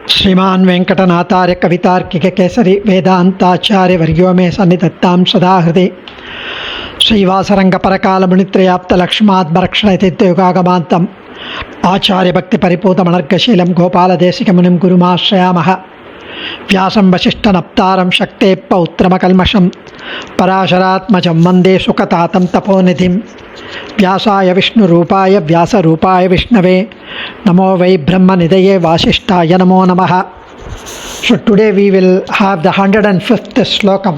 श्रीमान वेंकटनाथार्य कवितार्किक केसरी वेदांताचार्य वर्यो मे सन्निधत्तां सदा हृदि श्रीवासरंग परकाल मुनित्रयाप्त लक्ष्माद्भरक्षणयुगागमान्तम् आचार्य भक्ति परिपूतमनर्गशीलं गोपालदेशिकमुनिं गुरुमाश्रयामः। व्यासं वसिष्ठनप्तारं शक्तेः पौत्रमकल्मषं पराशरात्मजं वन्दे सुखतातं तपोनिधिं। व्यासाय विष्णुरूपाय व्यासरूपाय विष्णवे नमो वै ब्रह्मनिधये वासिष्ठाय नमो नमः. So today we will have the 105th Slokam.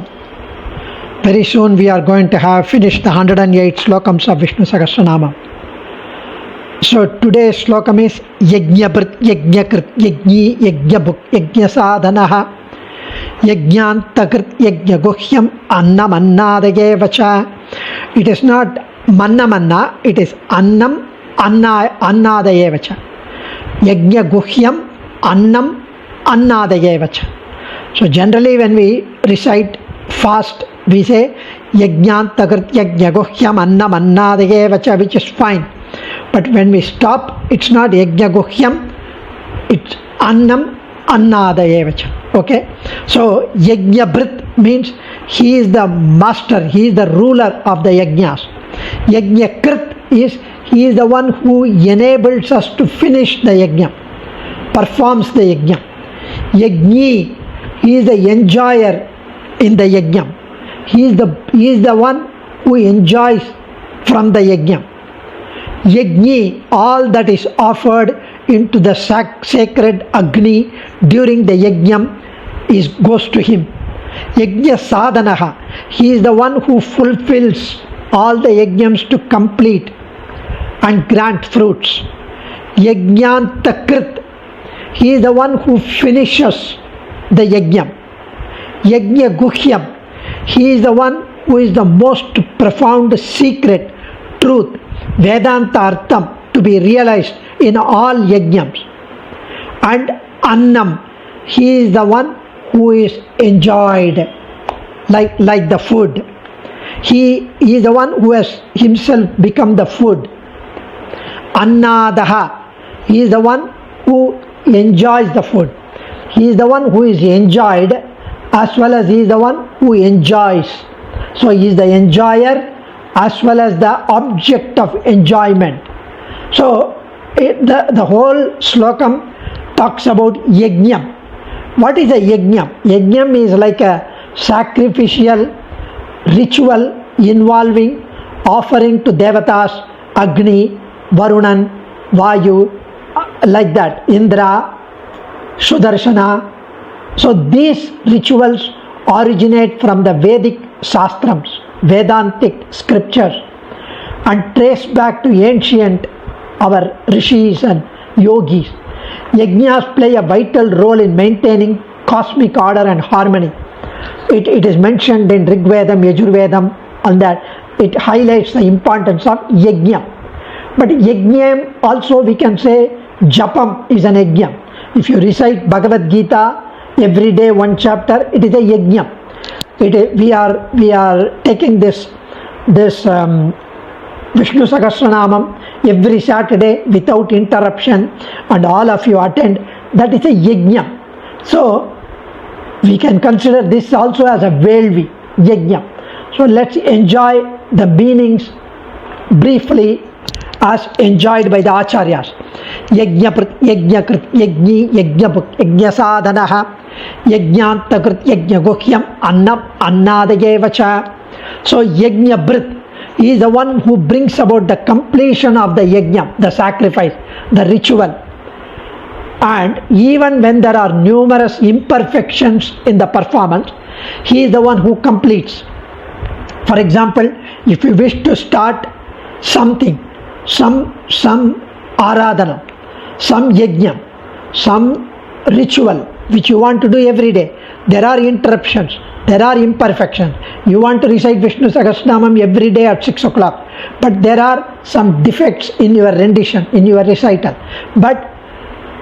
Very soon we are going to have finished the 108 Slokams of Vishnu Sahasranama. So today's Slokam is Yajnabhrit Yajnakrit Yajni Yajnabhuk Yajnasadhanaha Yajnantakrit Yajnaguhyam Annam Annadayevacha. It is not Manna Manna, it is Annam Annadayevacha. Yajnaguhyam Annam Annadayevacha. So generally when we recite fast, we say Yajnantakrit Yajnaguhyam Annam Annadayevacha, which is fine. But when we stop, it's not Yajnaguhyam, it's Annam Annadayevacha. Okay? So Yajnabhrit means he is the master, he is the ruler of the Yajnas. Yajnakrit is he is the one who enables us to finish the Yajna, performs the Yajna. Yajni, he is the enjoyer in the Yajna. He is the one who enjoys from the Yajna. Yajni, all that is offered into the sacred Agni during the Yajnam goes to him. Yajna Sadhanaha, he is the one who fulfills all the Yajnams to complete and grant fruits. Yajnantakrit, he is the one who finishes the Yajnam. Yajna Guhyam, he is the one who is the most profound secret truth, Vedanta Artham, to be realized in all Yajnams. And Annam, he is the one who is enjoyed like the food. He is the one who has himself become the food. Annadaha, he is the one who enjoys the food. He is the one who is enjoyed as well as he is the one who enjoys. So he is the enjoyer as well as the object of enjoyment. So the whole Slokam talks about Yajnam. What is a Yajnam? Yajnam is like a sacrificial ritual involving offering to Devatas, Agni, Varunan, Vayu, like that, Indra, Sudarshana. So these rituals originate from the Vedic Shastrams, Vedantic scriptures, and trace back to ancient our rishis and yogis. Yajnas play a vital role in maintaining cosmic order and harmony. It is mentioned in Rig Vedam, Yajurvedam, and that it highlights the importance of Yajna. But Yajna also we can say Japam is an Yajna. If you recite Bhagavad Gita every day one chapter, it is a Yajna. We are taking this Vishnu Sahasranamam every Saturday without interruption, and all of you attend. That is a Yajna. So we can consider this also as a Velvi Yajna. So let's enjoy the meanings briefly as enjoyed by the Acharyas. Yajnaprit Yajnakrit Yajni Yajnabhuk Yajnasadhanaha Yajnantakrit Yajnaguhyam Annam Annadayevacha. So Yajnabhrit, he is the one who brings about the completion of the Yajna, the sacrifice, the ritual. And even when there are numerous imperfections in the performance, he is the one who completes. For example, if you wish to start something, some aradhana, some yajna, some ritual which you want to do every day, there are interruptions, there are imperfections. You want to recite Vishnu Sahasranamam every day at 6 o'clock, but there are some defects in your rendition, in your recital. But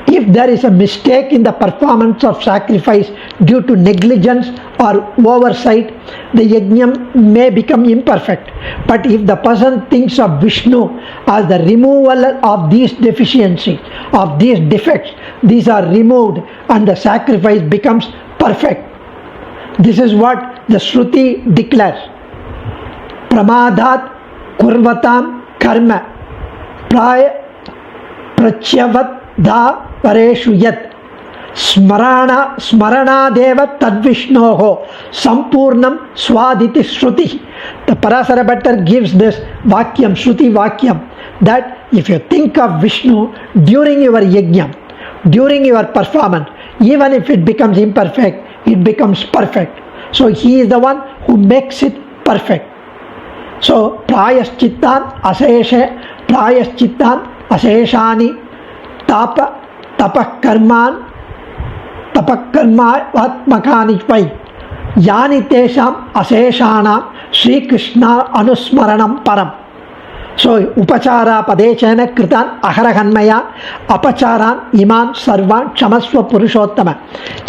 If there is a mistake in the performance of sacrifice due to negligence or oversight, the yajna may become imperfect. But if the person thinks of Vishnu as the removal of these deficiencies, of these defects, these are removed and the sacrifice becomes perfect. This is what the Shruti declares. Pramadat kurvatam karma praya prachyavat da pareshu yat smaranadeva tadvishnoho sampurnam swaditi shruti. The Parasara Bhattar gives this vakyam, Shruti vakyam, that if you think of Vishnu during your yajna, during your performance, even if it becomes imperfect, it becomes perfect. So he is the one who makes it perfect. So prayaschittan aseshani tapakkarmavatmakani vai yani tesham aseshanam Sri Krishna anusmaranam param. So upachara padechena kritan aharahanmaya apacharan iman sarvan kshamasva purushottama.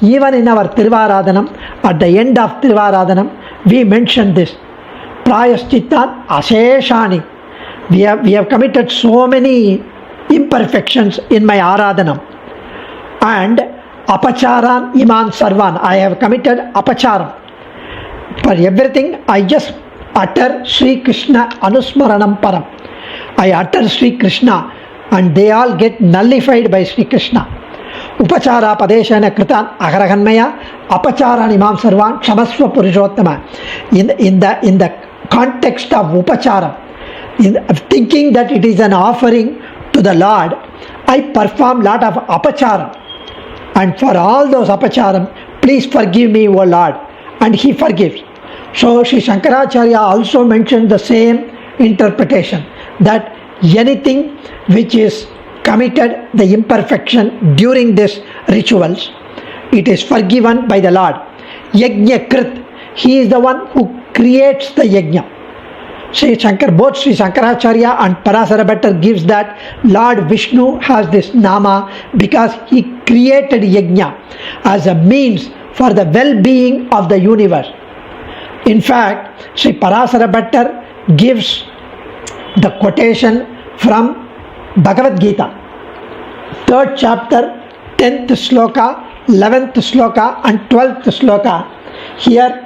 Even in our Tirvaradhanam, at the end of Tirvaradhanam, we mention this. Prayaschittan aseshani. We have committed so many imperfections in my Aradhanam. And apacharan iman sarvan. I have committed apacharam. For everything, I just utter Sri Krishna anusmaranam param. I utter Sri Krishna and they all get nullified by Sri Krishna. Upachara padeshana kritan agarahanmaya apacharan imam sarvan kshamasva purushottama. In the context of upachara, thinking that it is an offering to the Lord, I perform lot of apacharam. And for all those apacharam, please forgive me, O Lord. And he forgives. So Sri Shankaracharya also mentioned the same interpretation, that anything which is committed the imperfection during these rituals, it is forgiven by the Lord. Yajna krit, he is the one who creates the yajna. Both Sri Shankaracharya and Parasara Bhattar gives that Lord Vishnu has this nama because he created yajna as a means for the well-being of the universe. In fact, Sri Parasara Bhattar gives the quotation from Bhagavad Gita, 3rd chapter, 10th sloka, 11th sloka and 12th sloka. Here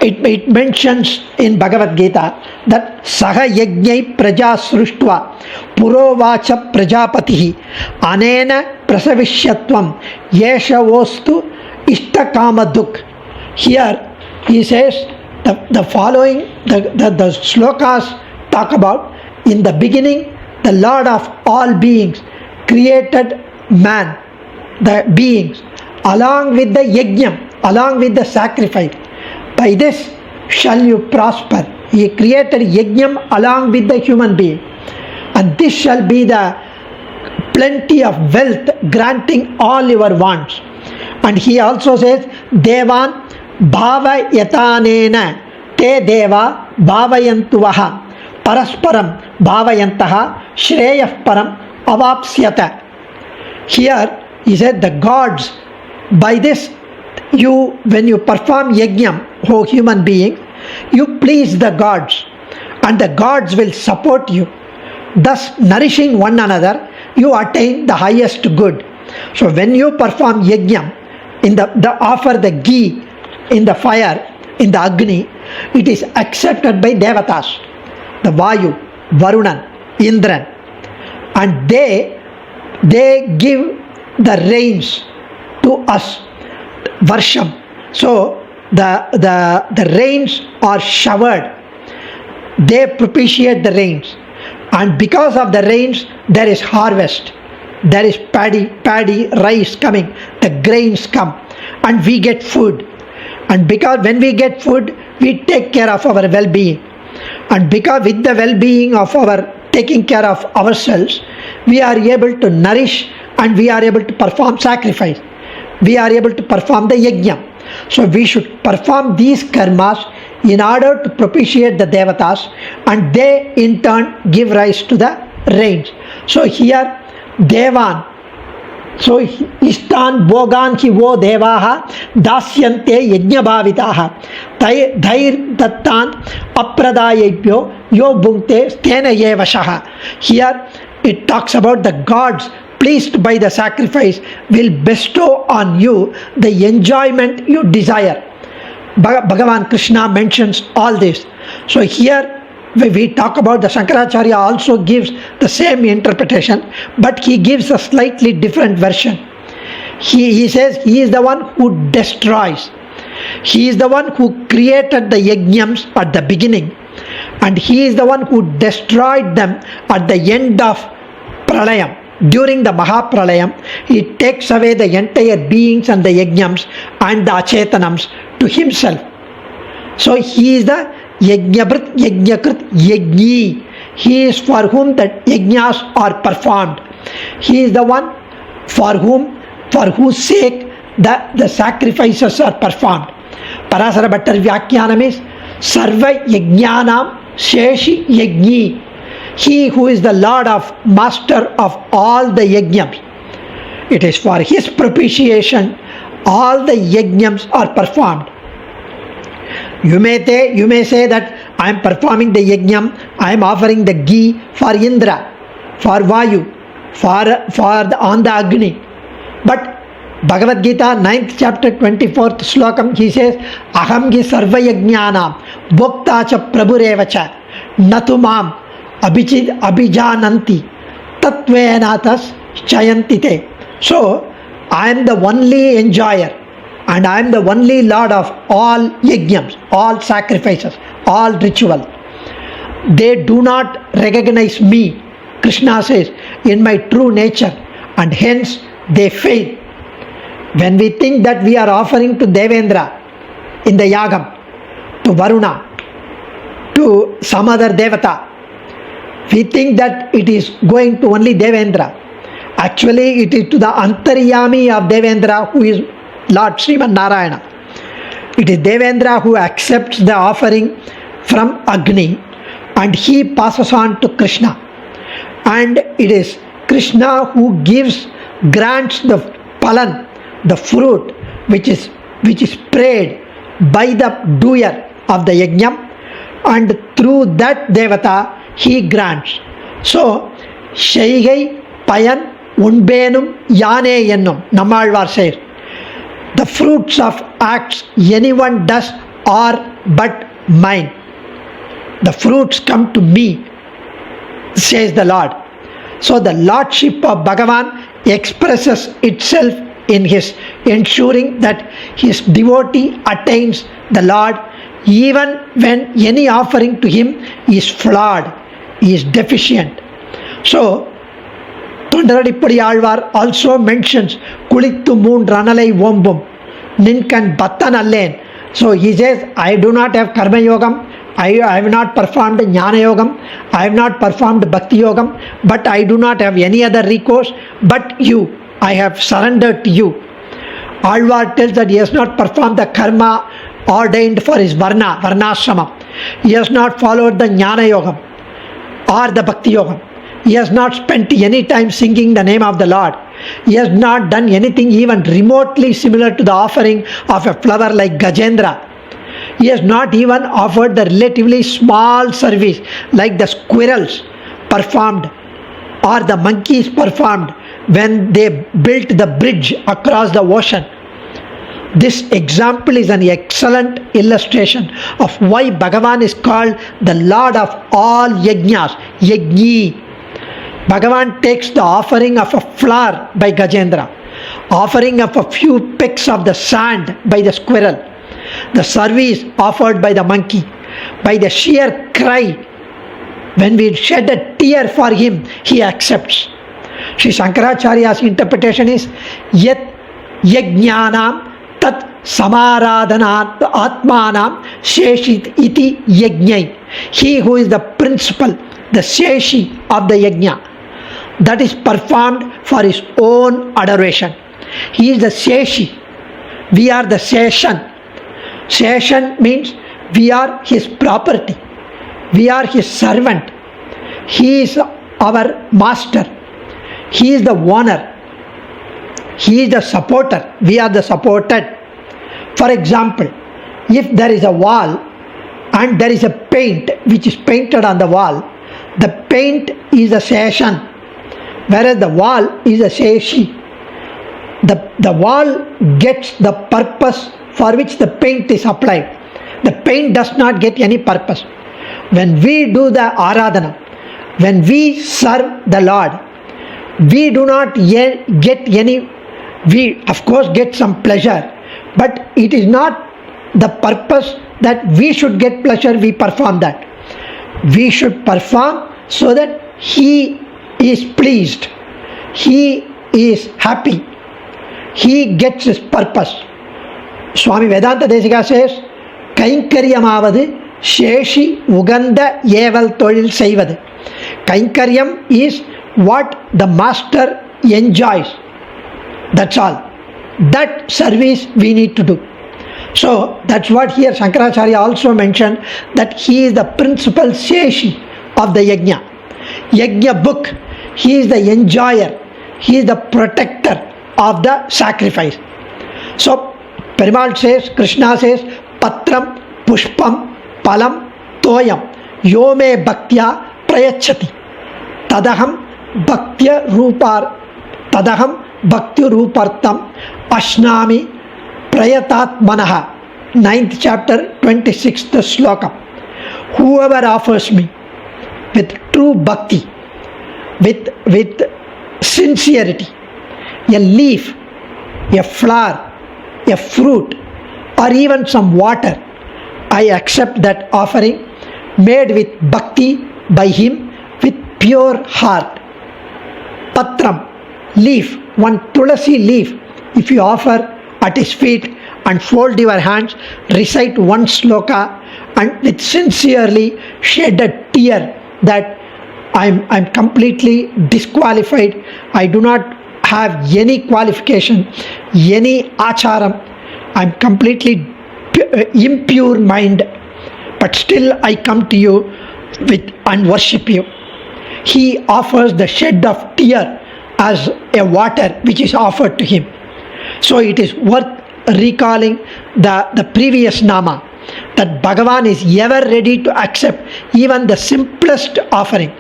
it mentions in Bhagavad Gita that Saha Yajnai Praja Sruštva Purovacha Prajapatihi Anena Prasavishyatvam Yesha Vostu Ishtakamaduk. Here he says the following, the slokas talk about, in the beginning the Lord of all beings created man, the beings, along with the yajna, along with the sacrifice. By this shall you prosper. He created yajnam along with the human being. And this shall be the plenty of wealth, granting all your wants. And he also says, Devan bhava yatanena te deva bhavayantuvaha parasparam bhavayantaha shreyah param avapsyata. Here he said the gods, by this when you perform yajnam, O human being, you please the gods and the gods will support you. Thus nourishing one another, you attain the highest good. So when you perform yajnam, in the offer the ghee in the fire, in the Agni, it is accepted by Devatas, the Vayu, Varunan, Indran, and they give the rains to us, Varsham. So the rains are showered. They propitiate the rains, and because of the rains there is harvest. There is paddy, rice coming, the grains come, and we get food. And because when we get food, we take care of our well-being. And because with the well-being of our taking care of ourselves, we are able to nourish and we are able to perform sacrifice. We are able to perform the yajna. So we should perform these karmas in order to propitiate the devatas, and they in turn give rise to the rains. So here Devan, So, Istan Bogan ki wo devaha dasyante yajna bhavitaha Thair dattan apradayebhyo yo bhunkte stena yevashaha. Here it talks about the gods pleased by the sacrifice will bestow on you the enjoyment you desire. Bhagavan Krishna mentions all this. So here when we talk about the Shankaracharya also gives the same interpretation, but he gives a slightly different version. He says he is the one who destroys. He is the one who created the yajnams at the beginning, and he is the one who destroyed them at the end of Pralayam. During the Mahapralayam, he takes away the entire beings and the yajnams and the achetanams to himself. So he is the Yajnabrit, Yajnakrit, Yajni. He is for whom the yajnas are performed. He is the one for whose sake the sacrifices are performed. Parasara Bhattar Vyakhyanam is Sarva Yajnanam Sheshi Yajni. He who is the Lord of Master of all the yajnams. It is for his propitiation all the yajnams are performed. You may say that I am performing the yajnam, I am offering the ghee for Indra, for Vayu, on the Agni. But Bhagavad Gita 9th chapter 24th Slokam, he says, Aham gi sarva yajnanam bhokta cha prabhurevacha natumam abhijananti tatvenatas chayantite. So I am the only enjoyer and I am the only Lord of all yajnams, all sacrifices, all ritual. They do not recognize me, Krishna says, in my true nature, and hence they fail. When we think that we are offering to Devendra in the Yagam, to Varuna, to some other Devata, we think that it is going to only Devendra. Actually, it is to the Antaryami of Devendra, who is Lord Sriman Narayana. It is Devendra who accepts the offering from Agni and he passes on to Krishna. And it is Krishna who grants the palan, the fruit which is prayed by the doer of the yajnam, and through that Devata he grants. So, Shaigai Payan Unbenum Yane Yennum, Nammalvar says, the fruits of acts anyone does are but mine. The fruits come to me, says the Lord. So the Lordship of Bhagavan expresses itself in his ensuring that his devotee attains the Lord even when any offering to him is flawed, is deficient. So Tondaradipudi Alvar also mentions Kulittu Moon Ranalai Vombum Ninkan Battan Allen. So he says, I do not have Karma Yogam, I have not performed Jnana Yogam, I have not performed Bhakti Yogam, but I do not have any other recourse but you. I have surrendered to you. Alvar tells that he has not performed the karma ordained for his varnashrama. He has not followed the Jnana Yogam or the Bhakti Yogam. He has not spent any time singing the name of the Lord. He has not done anything even remotely similar to the offering of a flower like Gajendra. He has not even offered the relatively small service like the squirrels performed or the monkeys performed when they built the bridge across the ocean. This example is an excellent illustration of why Bhagavan is called the Lord of all yajnas, Yajni. Bhagavan takes the offering of a flower by Gajendra, offering of a few pecks of the sand by the squirrel, the service offered by the monkey, by the sheer cry. When we shed a tear for him, he accepts. Sri Shankaracharya's interpretation is Yat Yajnanam Tat Samaradhanat Atmanam Sheshit Iti Yajnai. He who is the principal, the Sheshi of the Yajna, that is performed for his own adoration. He is the Sheshi. We are the Seshan. Seshan means we are his property. We are his servant. He is our master. He is the owner. He is the supporter. We are the supported. For example, if there is a wall and there is a paint which is painted on the wall, the paint is a seshan, whereas the wall is a seshi. The wall gets the purpose for which the paint is applied. The paint does not get any purpose. When we do the aradhana, when we serve the Lord, we do not get any, we of course get some pleasure, but it is not the purpose that we should get pleasure, we perform that. We should perform so that He is pleased, He is happy, He gets His purpose. Swami Vedanta Desika says, Kainkaryamavadu Sheshi Uganda Yeval Tolil Seivadu. Kainkaryam is what the master enjoys. That's all. That service we need to do. So that's what here Shankaracharya also mentioned, that he is the principal Sheshi of the Yajna. Yajna book, he is the enjoyer, he is the protector of the sacrifice. So Perumal says, Krishna says, Patram, Pushpam, Palam, Toyam, Yome Bhaktya Prayachati. Tadaham Bhaktya Rupar, Tadaham Bhakti Rupartam, Ashnami Prayatat Manaha. 9th chapter, 26th Slokam. Whoever offers me with true bhakti, with sincerity, a leaf, a flower, a fruit, or even some water, I accept that offering made with bhakti by him with pure heart. Patram, leaf, one tulasi leaf, if you offer at his feet and fold your hands, recite one sloka and with sincerely shed a tear that I'm completely disqualified, I do not have any qualification, any acharam, I'm completely impure mind, but still I come to you with and worship you. He offers the shed of tear as a water which is offered to him. So it is worth recalling the previous nama, that Bhagavan is ever ready to accept even the simplest offering.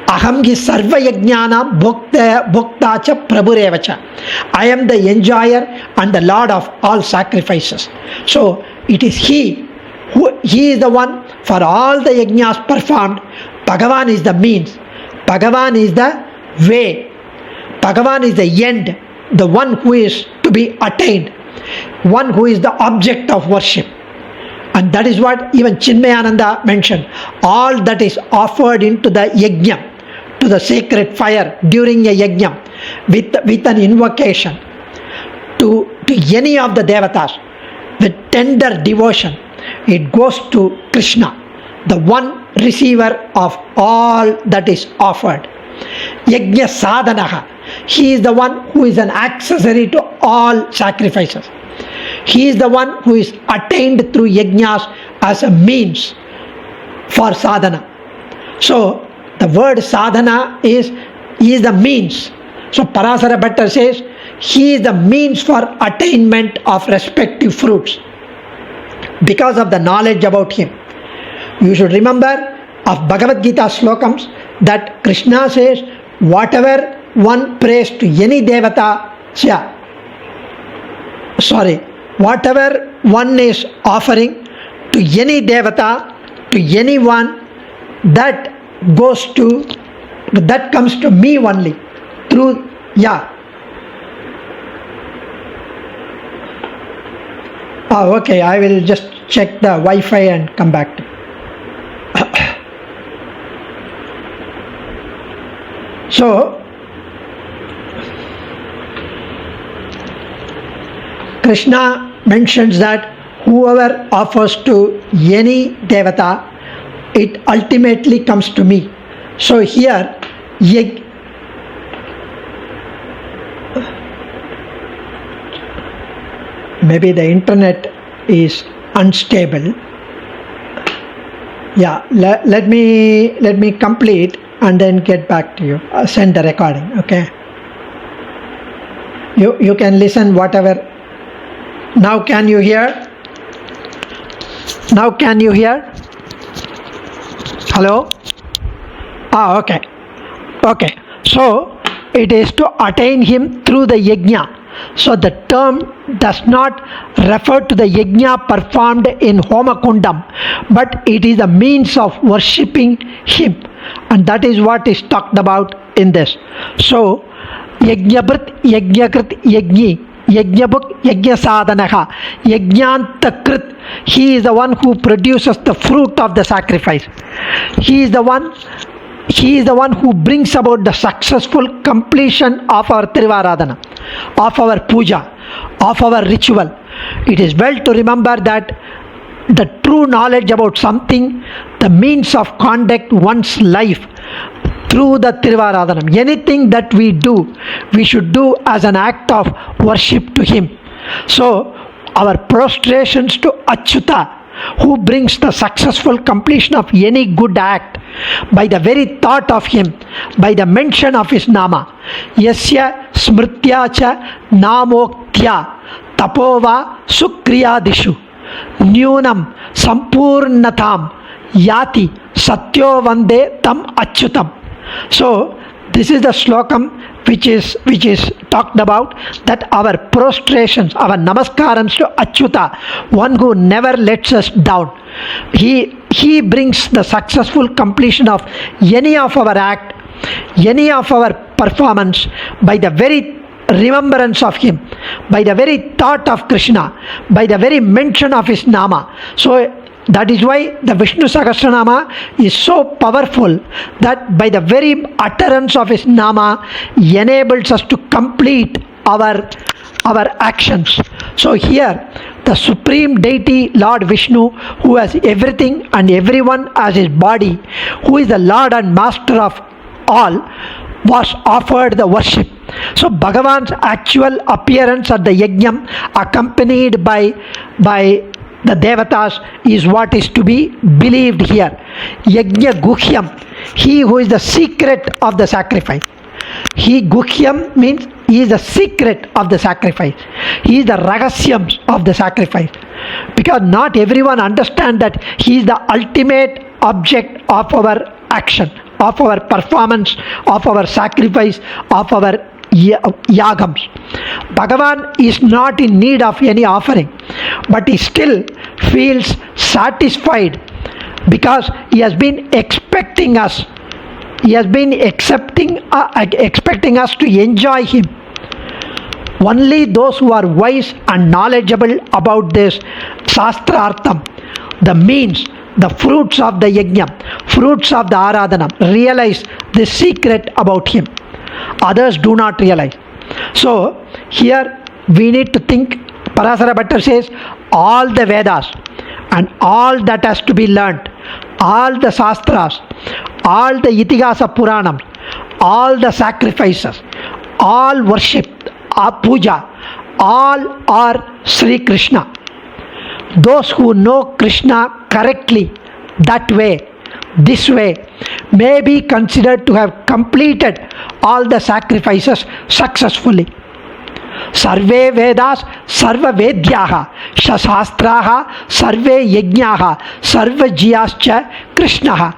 Aham hi sarva yajnana bhoktacha prabhurevacha. I am the enjoyer and the Lord of all sacrifices. So it is He is the one for all the yajnas performed. Bhagavan is the means. Bhagavan is the way. Bhagavan is the end, the one who is to be attained, one who is the object of worship. And that is what even Chinmayananda mentioned. All that is offered into the yajna, to the sacred fire during a yajna, with an invocation to any of the devatas, with tender devotion, it goes to Krishna, the one receiver of all that is offered. Yajna sadhanaha, he is the one who is an accessory to all sacrifices. He is the one who is attained through yajnas as a means for sadhana. So the word sadhana is the means. So Parasara Bhatta says he is the means for attainment of respective fruits because of the knowledge about him. You should remember of Bhagavad Gita slokams that Krishna says, whatever one prays to any devata, whatever one is offering to any devata, to anyone, that comes to me only through okay, I will just check the Wi-Fi and come back to So Krishna mentions that whoever offers to any devata, it ultimately comes to me. So here, maybe the internet is unstable. Let me complete and then get back to you. Send the recording, okay? You can listen whatever. Now can you hear? Now can you hear? Hello? Okay. Okay. So it is to attain him through the yajna. So the term does not refer to the yajna performed in Homakundam, but it is a means of worshipping him, and that is what is talked about in this. So yajnabrit, yajnakrit, yajni, yajnabuk, yajnasadanaha, yajnantakrit. He is the one who produces the fruit of the sacrifice. He is the one who brings about the successful completion of our Trivaradhana, of our puja, of our ritual. It is well to remember that the true knowledge about something, the means of conduct one's life through the Trivaradhanam. Anything that we do, we should do as an act of worship to him. So our prostrations to Achyuta, who brings the successful completion of any good act, by the very thought of him, by the mention of his nama. Yasya smrityacha namoktya tapova sukriyadishu nyunam sampurnatam yati satyo vande tam achyutam. So this is the slokam which is talked about, that our prostrations, our namaskarams to Achyuta, one who never lets us down. He brings the successful completion of any of our act, any of our performance, by the very remembrance of him, by the very thought of Krishna, by the very mention of his nama. So that is why the Vishnu Sahasranama is so powerful, that by the very utterance of his nama enables us to complete our actions. So here the supreme deity Lord Vishnu, who has everything and everyone as his body, who is the Lord and Master of all, was offered the worship. So Bhagavan's actual appearance at the yajnam, accompanied by the devatas, is what is to be believed here. Yajna guhyam, he who is the secret of the sacrifice. He guhyam means he is the secret of the sacrifice. He is the ragasyams of the sacrifice. Because not everyone understands that he is the ultimate object of our action, of our performance, of our sacrifice, of our yagams. Bhagavan is not in need of any offering, but he still feels satisfied because he has been expecting us. He has been expecting us to enjoy him. Only those who are wise and knowledgeable about this Shastrartham, the means, the fruits of the yajna, fruits of the aradhana, realize the secret about him. Others do not realize. So here we need to think. Parasara Bhatta says all the Vedas and all that has to be learnt, all the Shastras, all the Itigasa Puranams, all the sacrifices, all worship, puja, all are Sri Krishna. Those who know Krishna correctly, that way, this way, may be considered to have completed all the sacrifices successfully. Sarve Vedas Sarva Vedyaha Shastraha Sarve Yajnaha Sarva Jiyascha Krishnaha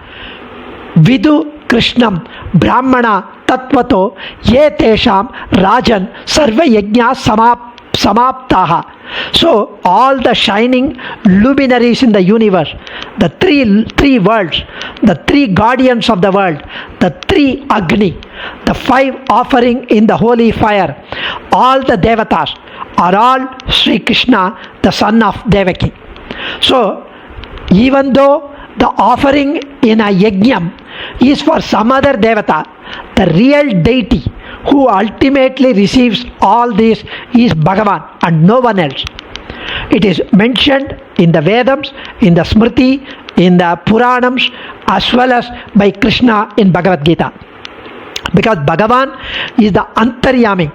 Vidu Krishnam Brahmana Tattvato Ye Tesham Rajan Sarva Yajna Samaptaha. So all the shining luminaries in the universe, the three worlds, the three guardians of the world, the three Agni, the 5 offering in the holy fire, all the devatas are all Sri Krishna, the son of Devaki. So even though the offering in a yajnam is for some other devata, the real deity who ultimately receives all this is Bhagavan and no one else. It is mentioned in the Vedams, in the Smriti, in the Puranams, as well as by Krishna in Bhagavad Gita. Because Bhagavan is the Antaryami.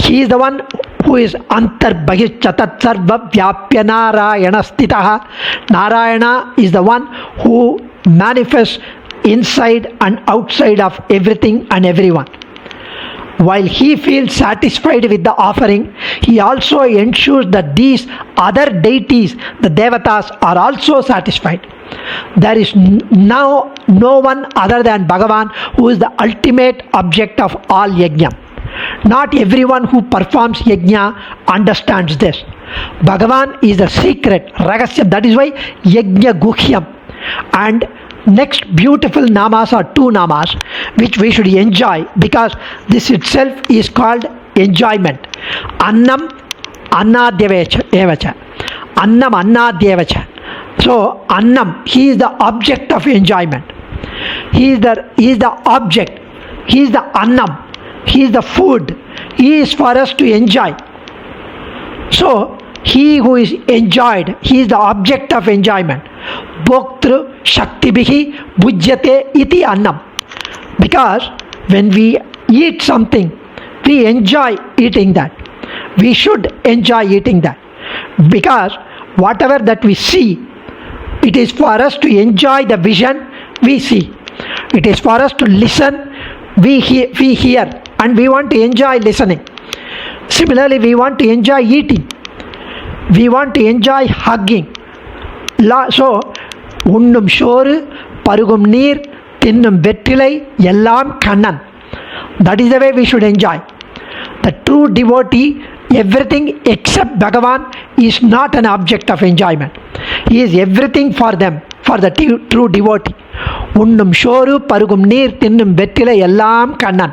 He is the one who is Antarbhagischatat Sarva Vyapya Narayana Stitaha. Narayana is the one who manifests inside and outside of everything and everyone. While he feels satisfied with the offering, he also ensures that these other deities, the devatas, are also satisfied. There is now no one other than Bhagavan who is the ultimate object of all yajna. Not everyone who performs yajna understands this. Bhagavan is the secret, ragasya. That is why yajna guhyam. And next beautiful namas are two namas which we should enjoy, because this itself is called enjoyment. Annam annadyevacha. Annam annadyevacha. So Annam, he is the object of enjoyment. He is the object. He is the Annam. He is the food. He is for us to enjoy. So he who is enjoyed, he is the object of enjoyment. Bhoktru shaktibihi bhujyate iti annam. Because when we eat something, we enjoy eating that. We should enjoy eating that. Because whatever that we see, it is for us to enjoy the vision we see. It is for us to listen, we hear, and we want to enjoy listening. Similarly, we want to enjoy eating. We want to enjoy hugging. So, unnum shoru, parugum neer, tinnum vettilai, ellam kannan. That is the way we should enjoy. The true devotee, everything except Bhagavan is not an object of enjoyment. He is everything for them, for the true devotee. Unnum shoru, parugum neer, tinnum vettilai, ellam kannan.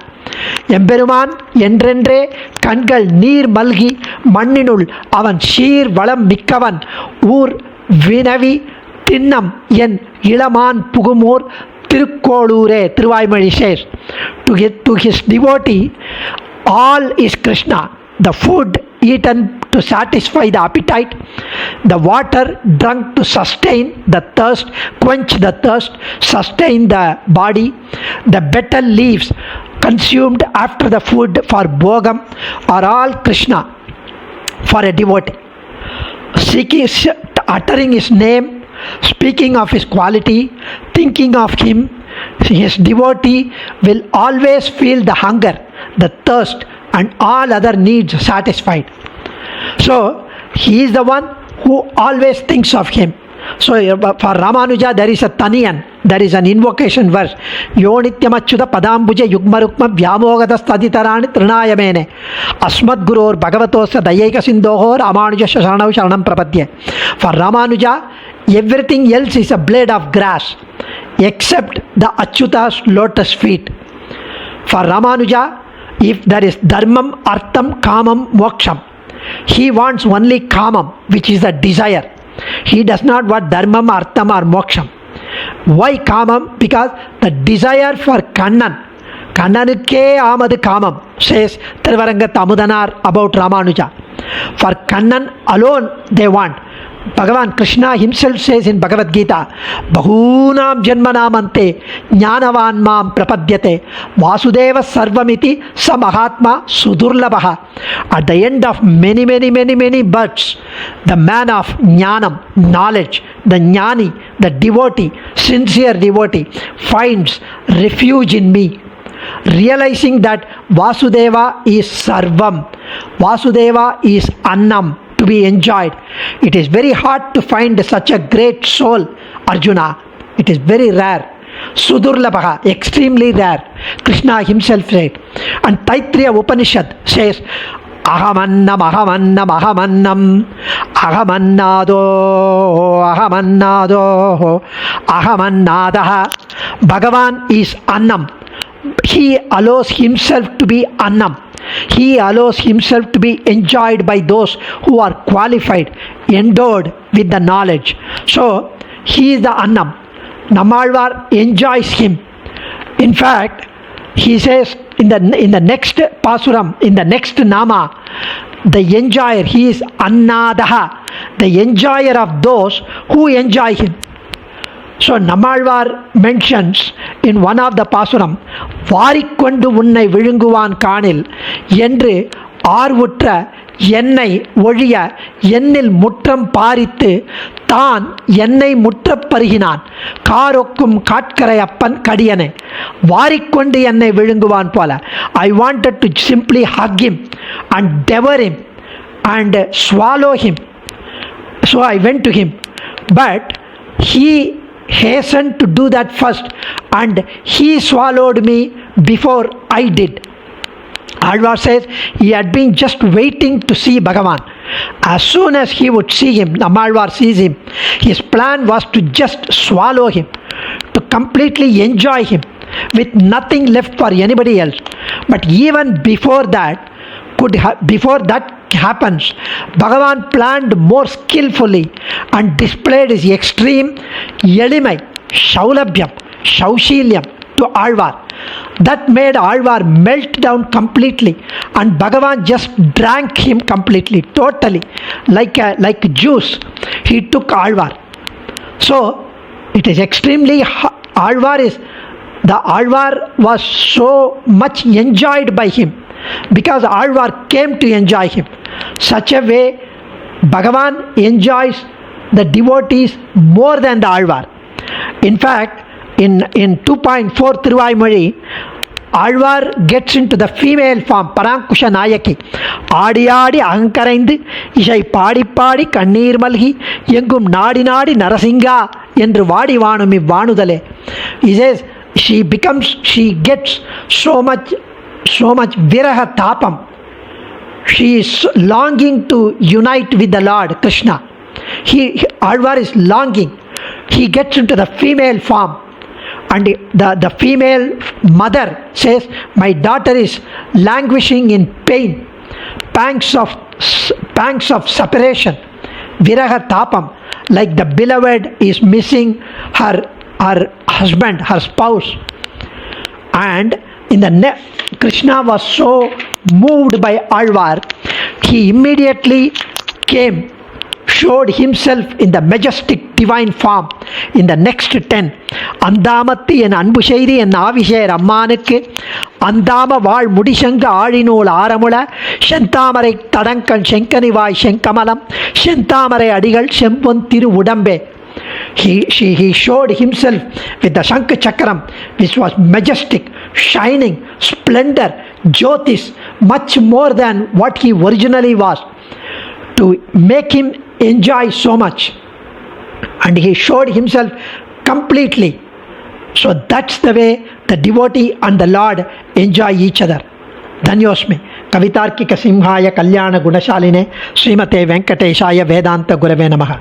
எம்பெருமான் என்றென்றே கண்கள் நீர் மல்கி மண்ணினுள் அவன் சீர் வளம் மிக்கவன் ஊர் வினவி திண்ணம் என் இளமான் புகுமூர் திருக்கோளூரே. Thiruvaimozhi says, to his devotee all is Krishna. The food eaten to satisfy the appetite, the water drunk to sustain the thirst, quench the thirst, sustain the body, the betel leaves consumed after the food for bhogam are all Krishna for a devotee. Seeking, uttering his name, speaking of his quality, thinking of him, his devotee will always feel the hunger, the thirst, and all other needs satisfied. So he is the one who always thinks of him. So for Ramanuja there is a Taniyan, there is an invocation verse. Yo nityamachyuta padambuja yugmarukma vyamogata staditarani trinayamene asmad guror bhagavatosya dayaika sindoho Ramanuja sharanau sharanam prapadye. For Ramanuja, everything else is a blade of grass except the Achyuta's lotus feet. For Ramanuja, if there is dharmam, artham, kamam, moksham, he wants only kamam, which is the desire. He does not want dharmam, artham or moksham. Why kamam? Because the desire for Kannan, Kannanukke amadu kamam, says Thiruvaranga Tamudanar about Ramanuja. For Kannan alone they want. Bhagavan Krishna himself says in Bhagavad Gita, Bahunam janmanamante jnanavan mam prapadyate Vasudeva sarvamiti sa mahatma sudurlabha. At the end of many births, the man of jnanam, knowledge, the jnani, the devotee, sincere devotee, finds refuge in me, realizing that Vasudeva is sarvam, Vasudeva is annam, to be enjoyed. It is very hard to find such a great soul, Arjuna. It is very rare. Sudurlabha, extremely rare. Krishna himself said. And Taittiriya Upanishad says, Ahamannam, Ahamannam, Ahamannam, Ahamannado, Ahamannadaha. Bhagavan is Annam. He allows himself to be Annam. He allows himself to be enjoyed by those who are qualified, endowed with the knowledge. So, he is the Annam. Nammalvar enjoys him. In fact, he says in the next Pasuram, in the next Nama, the enjoyer, he is Annadaha, the enjoyer of those who enjoy him. So Nammalvar mentions in one of the Pasuram, Varikkondu unnai vilunguvan kanil என்று ஆர்வுற்ற என்னை ஒழிய என்னில் முற்றம் பாரித்து தான் என்னை முற்றப் பருகினான், காரொக்கும் காட்கரை அப்பன் கடியனை வாரிக்கொண்டு என்னை விழுங்குவான் போல. I wanted to simply hug him and devour him and swallow him. So I went to him, but he hastened to do that first and he swallowed me before I did. Alvar says he had been just waiting to see Bhagavan. As soon as he would see him, Nammalvar sees him, his plan was to just swallow him, to completely enjoy him with nothing left for anybody else. But even before that happens, Bhagavan planned more skillfully and displayed his extreme elimai, shaulabhyam, shaushilyam to Alvar. That made Alvar melt down completely, and Bhagavan just drank him completely, totally, like juice. He took Alvar. So it is extremely Alvar was so much enjoyed by him, because Alvar came to enjoy him. Such a way Bhagavan enjoys the devotees more than the Alvar. In fact, in 2.4 Thiruvaimozhi, Alvar gets into the female form, Parankusha Nayaki. ஆடி ஆடி அகங்கரைந்து இசை பாடி பாடி கண்ணீர் மல்கி எங்கும் நாடி நாடி நரசிங்கா என்று வாடி வாணும் இவ்வாணுதலே. He says she gets so much viraha tapam. She is longing to unite with the Lord Krishna. Alvar is longing. He gets into the female form, and the female mother says, my daughter is languishing in pain, pangs of separation, viraha tapam, like the beloved is missing her husband, her spouse. And Krishna was so moved by Alvar, he immediately came, showed himself in the majestic divine form in the next 10. அந்தாமத்து என் அன்பு செய்தி என் ஆவிஷேர் அம்மானுக்கு அந்தாம வாழ் முடிசங்க ஆழிநூல் ஆரமுள செந்தாமரை தடங்கண் செங்கனிவாய் செங்கமலம் செந்தாமரை அடிகள் செம்பொன் திரு உடம்பே. He showed himself with the Shankh Chakram, which was majestic, shining, splendor, Jyotis, much more than what he originally was, to make him enjoy so much. And he showed himself completely. So that's the way the devotee and the Lord enjoy each other. Dhanyosmi. Kavitarkika Simhaya Kalyana Gunashaline Srimate Venkateshaya Vedanta Gurave Namaha.